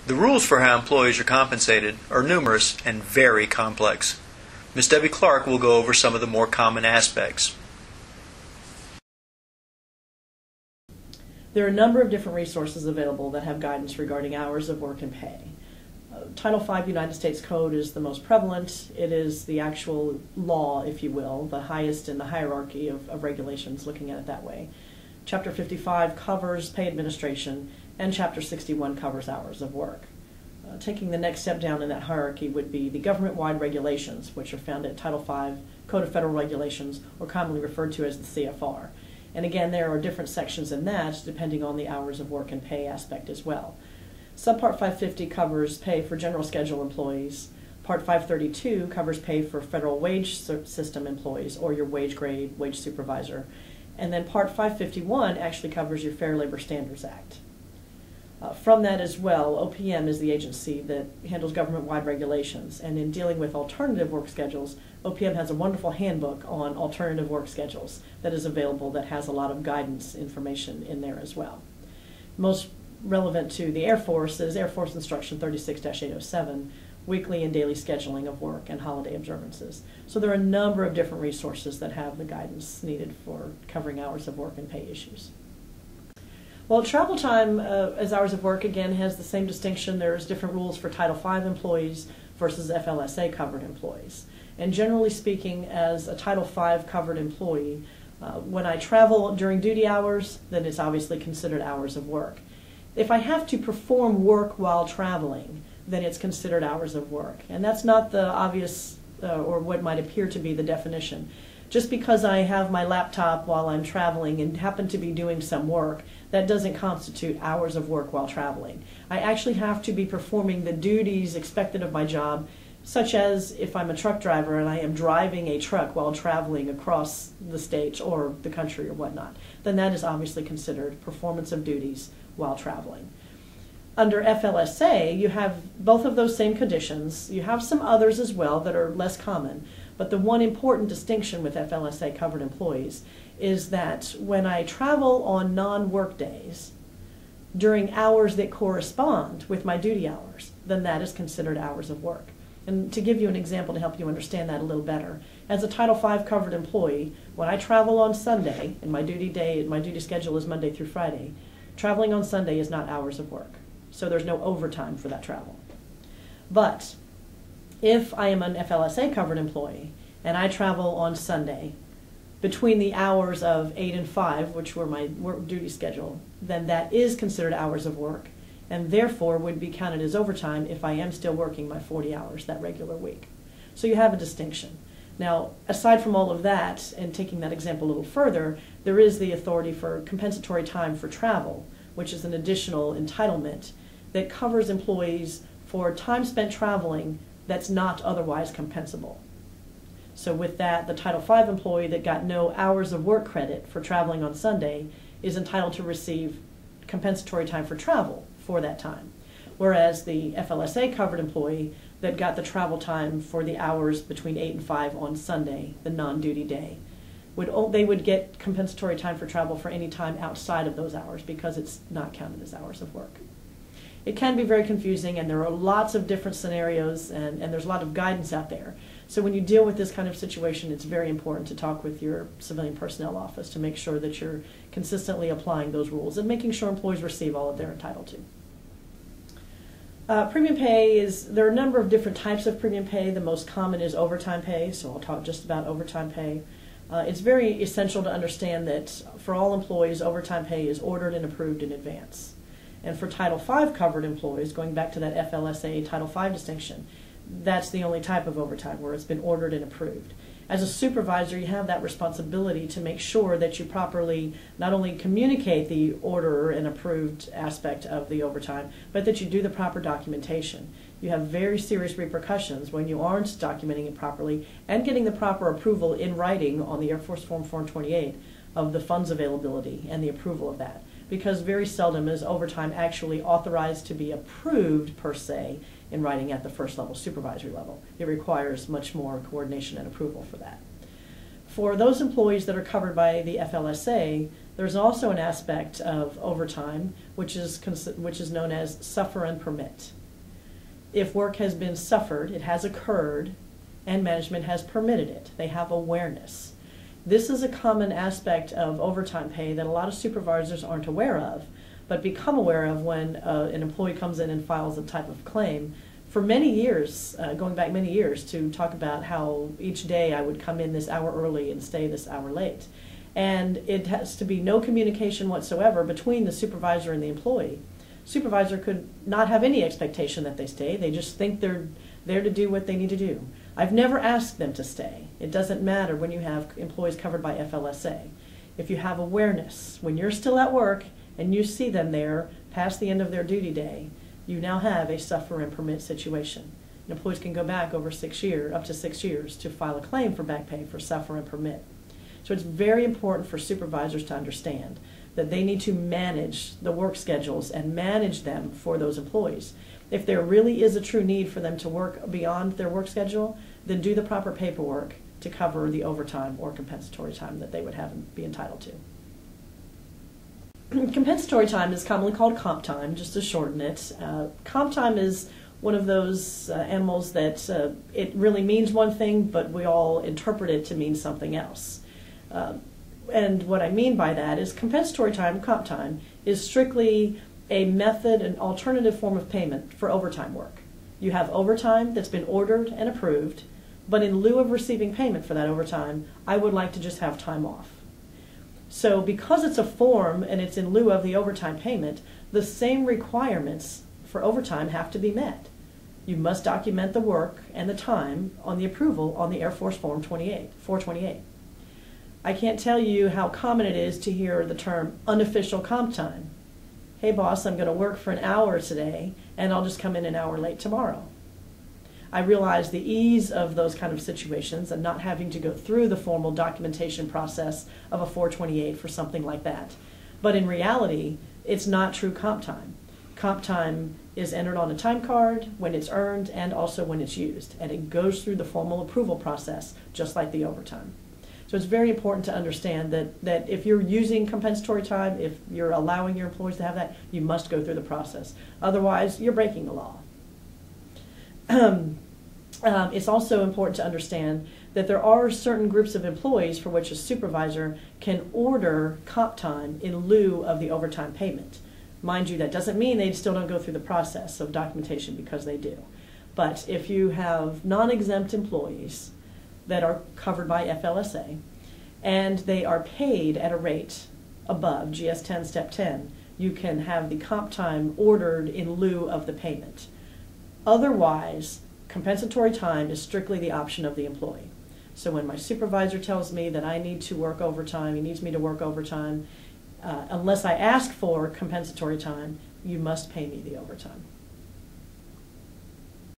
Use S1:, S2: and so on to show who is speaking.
S1: The rules for how employees are compensated are numerous and very complex. Ms. Debbie Clark will go over some of the more common aspects.
S2: There are a number of different resources available that have guidance regarding hours of work and pay. Title V United States Code is the most prevalent. It is the actual law, if you will, the highest in the hierarchy of regulations, looking at it that way. Chapter 55 covers pay administration, and Chapter 61 covers hours of work. Taking the next step down in that hierarchy would be the government-wide regulations, which are found at Title V Code of Federal Regulations, or commonly referred to as the CFR. And again, there are different sections in that depending on the hours of work and pay aspect as well. Subpart 550 covers pay for general schedule employees. Part 532 covers pay for federal wage system employees or your wage grade, wage supervisor. And then Part 551 actually covers your Fair Labor Standards Act. From that as well, OPM is the agency that handles government-wide regulations. And in dealing with alternative work schedules, OPM has a wonderful handbook on alternative work schedules that is available that has a lot of guidance information in there as well. Most relevant to the Air Force is Air Force Instruction 36-807, weekly and daily scheduling of work and holiday observances. So there are a number of different resources that have the guidance needed for covering hours of work and pay issues. Well, travel time as hours of work, again, has the same distinction. There's different rules for Title V employees versus FLSA covered employees. And generally speaking, as a Title V covered employee, when I travel during duty hours, then it's obviously considered hours of work. If I have to perform work while traveling, then it's considered hours of work. And that's not the obvious or what might appear to be the definition. Just because I have my laptop while I'm traveling and happen to be doing some work, that doesn't constitute hours of work while traveling. I actually have to be performing the duties expected of my job, such as if I'm a truck driver and I am driving a truck while traveling across the state or the country or whatnot, then that is obviously considered performance of duties while traveling. Under FLSA, you have both of those same conditions. You have some others as well that are less common, but the one important distinction with FLSA covered employees is that when I travel on non-work days during hours that correspond with my duty hours, then that is considered hours of work. And to give you an example to help you understand that a little better, as a Title V covered employee, when I travel on Sunday, and my duty schedule is Monday through Friday, traveling on Sunday is not hours of work. So there's no overtime for that travel. But if I am an FLSA covered employee and I travel on Sunday between the hours of 8 and 5, which were my work duty schedule, then that is considered hours of work and therefore would be counted as overtime if I am still working my 40 hours that regular week. So you have a distinction. Now, aside from all of that, and taking that example a little further, there is the authority for compensatory time for travel, which is an additional entitlement that covers employees for time spent traveling that's not otherwise compensable. So with that, the Title V employee that got no hours of work credit for traveling on Sunday is entitled to receive compensatory time for travel for that time. Whereas the FLSA covered employee that got the travel time for the hours between 8 and 5 on Sunday, the non-duty day, they would get compensatory time for travel for any time outside of those hours because it's not counted as hours of work. It can be very confusing, and there are lots of different scenarios, and there's a lot of guidance out there. So when you deal with this kind of situation, it's very important to talk with your civilian personnel office to make sure that you're consistently applying those rules and making sure employees receive all that they're entitled to. Premium pay there are a number of different types of premium pay. The most common is overtime pay, so I'll talk just about overtime pay. It's very essential to understand that for all employees, overtime pay is ordered and approved in advance. And for Title V covered employees, going back to that FLSA Title V distinction, that's the only type of overtime where it's been ordered and approved. As a supervisor, you have that responsibility to make sure that you properly not only communicate the order and approved aspect of the overtime, but that you do the proper documentation. You have very serious repercussions when you aren't documenting it properly and getting the proper approval in writing on the Air Force Form 28 of the funds availability and the approval of that. Because very seldom is overtime actually authorized to be approved per se in writing at the first level supervisory level. It requires much more coordination and approval for that. For those employees that are covered by the FLSA, There's also an aspect of overtime which is known as suffer and permit. If work has been suffered, it has occurred, and management has permitted it. They have awareness. This is a common aspect of overtime pay that a lot of supervisors aren't aware of, but become aware of when an employee comes in and files a type of claim. For many years, going back many years, to talk about how each day I would come in this hour early and stay this hour late. And it has to be no communication whatsoever between the supervisor and the employee. Supervisor could not have any expectation that they stay. They just think they're there to do what they need to do. I've never asked them to stay. It doesn't matter when you have employees covered by FLSA. If you have awareness, when you're still at work and you see them there past the end of their duty day, you now have a suffer and permit situation. And employees can go back over 6 years, up to 6 years, to file a claim for back pay for suffer and permit. So it's very important for supervisors to understand that they need to manage the work schedules and manage them for those employees. If there really is a true need for them to work beyond their work schedule, then do the proper paperwork to cover the overtime or compensatory time that they would have and be entitled to. Compensatory time is commonly called comp time, just to shorten it. Comp time is one of those animals that it really means one thing, but we all interpret it to mean something else. And what I mean by that is compensatory time, comp time, is strictly a method, an alternative form of payment for overtime work. You have overtime that's been ordered and approved, but in lieu of receiving payment for that overtime, I would like to just have time off. So because it's a form and it's in lieu of the overtime payment, the same requirements for overtime have to be met. You must document the work and the time on the approval on the Air Force Form 428. I can't tell you how common it is to hear the term unofficial comp time. Hey boss, I'm going to work for an hour today and I'll just come in an hour late tomorrow. I realize the ease of those kind of situations and not having to go through the formal documentation process of a 428 for something like that. But in reality, it's not true comp time. Comp time is entered on a time card when it's earned and also when it's used, and it goes through the formal approval process just like the overtime. So it's very important to understand that if you're using compensatory time, if you're allowing your employees to have that, you must go through the process. Otherwise, you're breaking the law. It's also important to understand that there are certain groups of employees for which a supervisor can order comp time in lieu of the overtime payment. Mind you, that doesn't mean they still don't go through the process of documentation, because they do. But if you have non-exempt employees that are covered by FLSA, and they are paid at a rate above GS 10 Step 10, you can have the comp time ordered in lieu of the payment. Otherwise, compensatory time is strictly the option of the employee. So when my supervisor tells me that I need to work overtime, he needs me to work overtime, unless I ask for compensatory time, you must pay me the overtime.